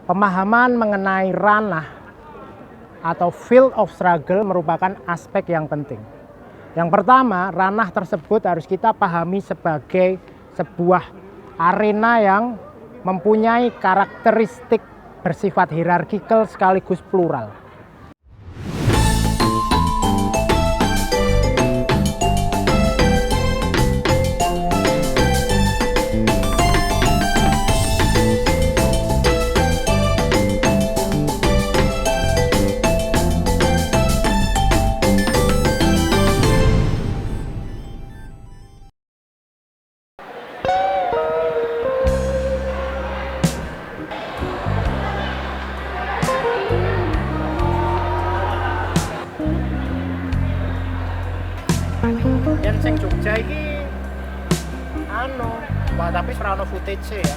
Pemahaman mengenai ranah atau field of struggle merupakan aspek yang penting. Yang pertama, ranah tersebut harus kita pahami sebagai sebuah arena yang mempunyai karakteristik bersifat hierarkikal sekaligus plural. Yang sing Jogja iki tapi serano footage ya.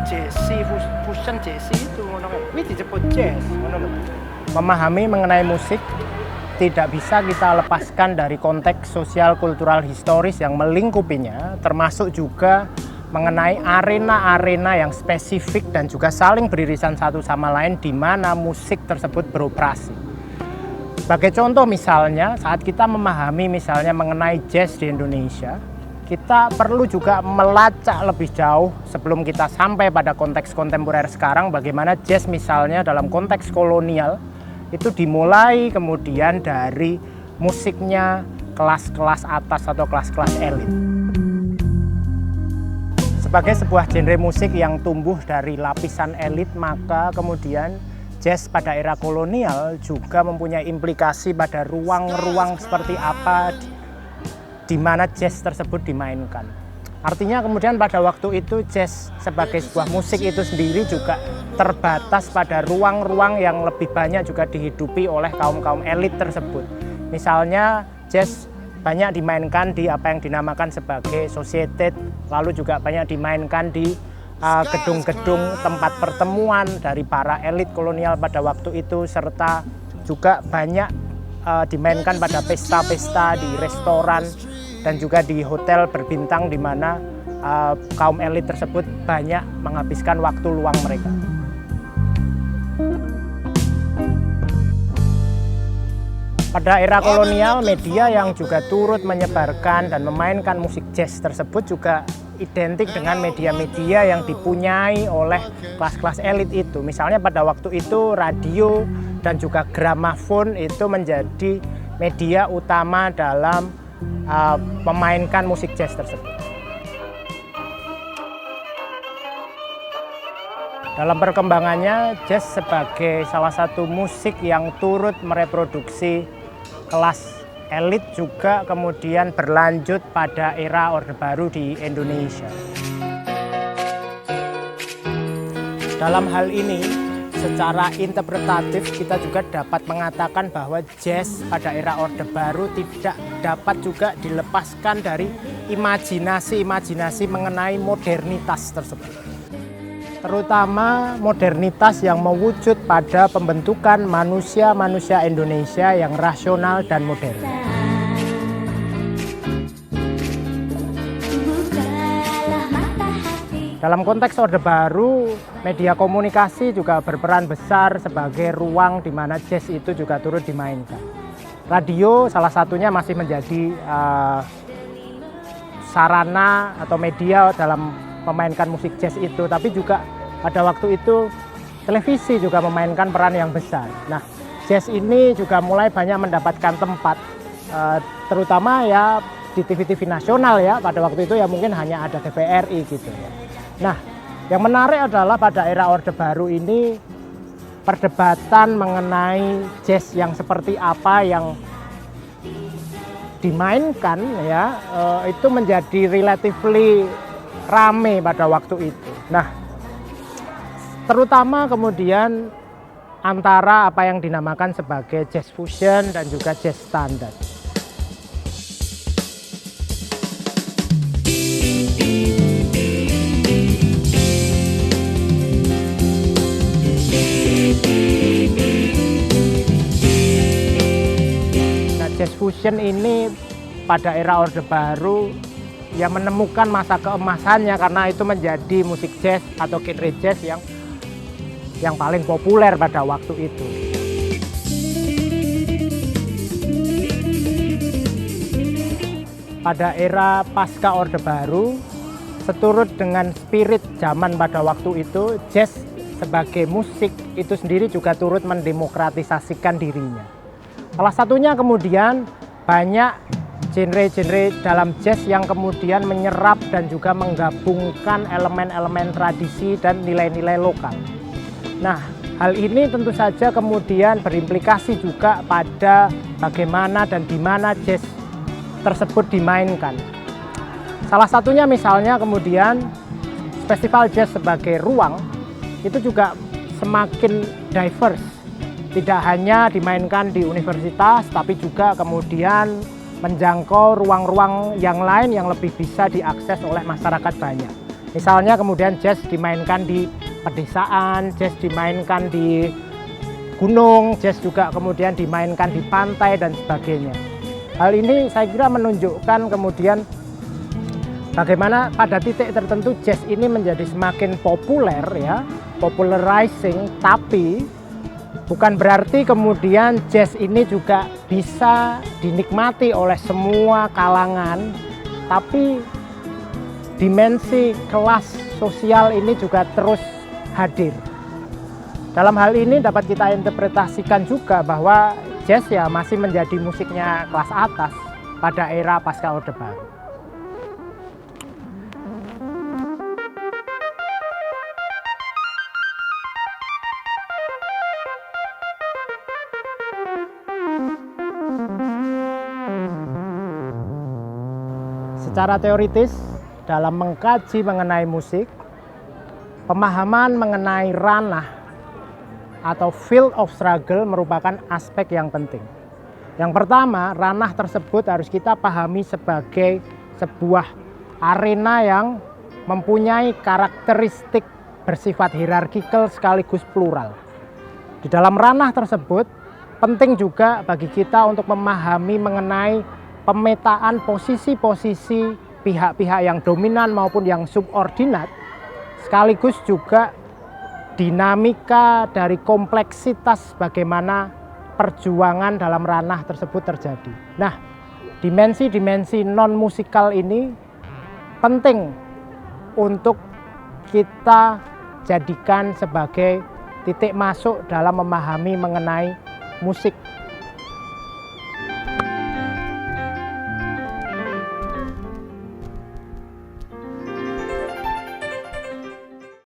Jazzy fusion Jazzy itu ngono kan. Kuwi disebut jazz, ngono lho. Memahami mengenai musik tidak bisa kita lepaskan dari konteks sosial kultural historis yang melingkupinya, termasuk juga mengenai arena-arena yang spesifik dan juga saling beririsan satu sama lain di mana musik tersebut beroperasi. Sebagai contoh misalnya, saat kita memahami misalnya mengenai jazz di Indonesia, kita perlu juga melacak lebih jauh sebelum kita sampai pada konteks kontemporer sekarang, bagaimana jazz misalnya dalam konteks kolonial itu dimulai kemudian dari musiknya kelas-kelas atas atau kelas-kelas elit. Sebagai sebuah genre musik yang tumbuh dari lapisan elit, maka kemudian jazz pada era kolonial juga mempunyai implikasi pada ruang-ruang seperti apa di mana jazz tersebut dimainkan. Artinya kemudian pada waktu itu jazz sebagai sebuah musik itu sendiri juga terbatas pada ruang-ruang yang lebih banyak juga dihidupi oleh kaum-kaum elit tersebut. Misalnya jazz banyak dimainkan di apa yang dinamakan sebagai society, lalu juga banyak dimainkan di gedung-gedung tempat pertemuan dari para elit kolonial pada waktu itu, serta juga banyak dimainkan pada pesta-pesta di restoran dan juga di hotel berbintang di mana kaum elit tersebut banyak menghabiskan waktu luang mereka. Pada era kolonial, media yang juga turut menyebarkan dan memainkan musik jazz tersebut juga identik dengan media-media yang dipunyai oleh kelas-kelas elit itu. Misalnya pada waktu itu radio dan juga gramafon itu menjadi media utama dalam memainkan musik jazz tersebut. Dalam perkembangannya, jazz sebagai salah satu musik yang turut mereproduksi kelas elit juga kemudian berlanjut pada era Orde Baru di Indonesia. Dalam hal ini, secara interpretatif kita juga dapat mengatakan bahwa jazz pada era Orde Baru tidak dapat juga dilepaskan dari imajinasi-imajinasi mengenai modernitas tersebut. Terutama modernitas yang mewujud pada pembentukan manusia-manusia Indonesia yang rasional dan modern. Dalam konteks Orde Baru, media komunikasi juga berperan besar sebagai ruang di mana jazz itu juga turut dimainkan. Radio salah satunya masih menjadi sarana atau media dalam memainkan musik jazz itu, tapi juga pada waktu itu televisi juga memainkan peran yang besar. Nah, jazz ini juga mulai banyak mendapatkan tempat, terutama ya di TV-TV nasional ya, pada waktu itu ya mungkin hanya ada TVRI gitu ya. Nah, yang menarik adalah pada era Orde Baru ini perdebatan mengenai jazz yang seperti apa yang dimainkan ya, itu menjadi relatively rame pada waktu itu. Nah, terutama kemudian antara apa yang dinamakan sebagai jazz fusion dan juga jazz standar. Nah, jazz fusion ini pada era Orde Baru yang menemukan masa keemasannya karena itu menjadi musik jazz atau genre jazz yang yang paling populer pada waktu itu. Pada era pasca Orde Baru, seturut dengan spirit zaman pada waktu itu, jazz sebagai musik itu sendiri juga turut mendemokratisasikan dirinya. Salah satunya kemudian banyak genre-genre dalam jazz yang kemudian menyerap dan juga menggabungkan elemen-elemen tradisi dan nilai-nilai lokal. Nah, hal ini tentu saja kemudian berimplikasi juga pada bagaimana dan di mana jazz tersebut dimainkan. Salah satunya misalnya kemudian festival jazz sebagai ruang itu juga semakin diverse. Tidak hanya dimainkan di universitas, tapi juga kemudian menjangkau ruang-ruang yang lain yang lebih bisa diakses oleh masyarakat banyak. Misalnya kemudian jazz dimainkan di pedesaan, jazz dimainkan di gunung, jazz juga kemudian dimainkan di pantai dan sebagainya. Hal ini saya kira menunjukkan kemudian bagaimana pada titik tertentu jazz ini menjadi semakin populer ya, popularizing, tapi bukan berarti kemudian jazz ini juga bisa dinikmati oleh semua kalangan, tapi dimensi kelas sosial ini juga terus hadir. Dalam hal ini dapat kita interpretasikan juga bahwa jazz ya masih menjadi musiknya kelas atas pada era pasca Orde Baru. Secara teoritis, dalam mengkaji mengenai musik, pemahaman mengenai ranah atau field of struggle merupakan aspek yang penting. Yang pertama, ranah tersebut harus kita pahami sebagai sebuah arena yang mempunyai karakteristik bersifat hierarkikal sekaligus plural. Di dalam ranah tersebut, penting juga bagi kita untuk memahami mengenai pemetaan posisi-posisi pihak-pihak yang dominan maupun yang subordinat, sekaligus juga dinamika dari kompleksitas bagaimana perjuangan dalam ranah tersebut terjadi. Nah, dimensi-dimensi non-musikal ini penting untuk kita jadikan sebagai titik masuk dalam memahami mengenai musik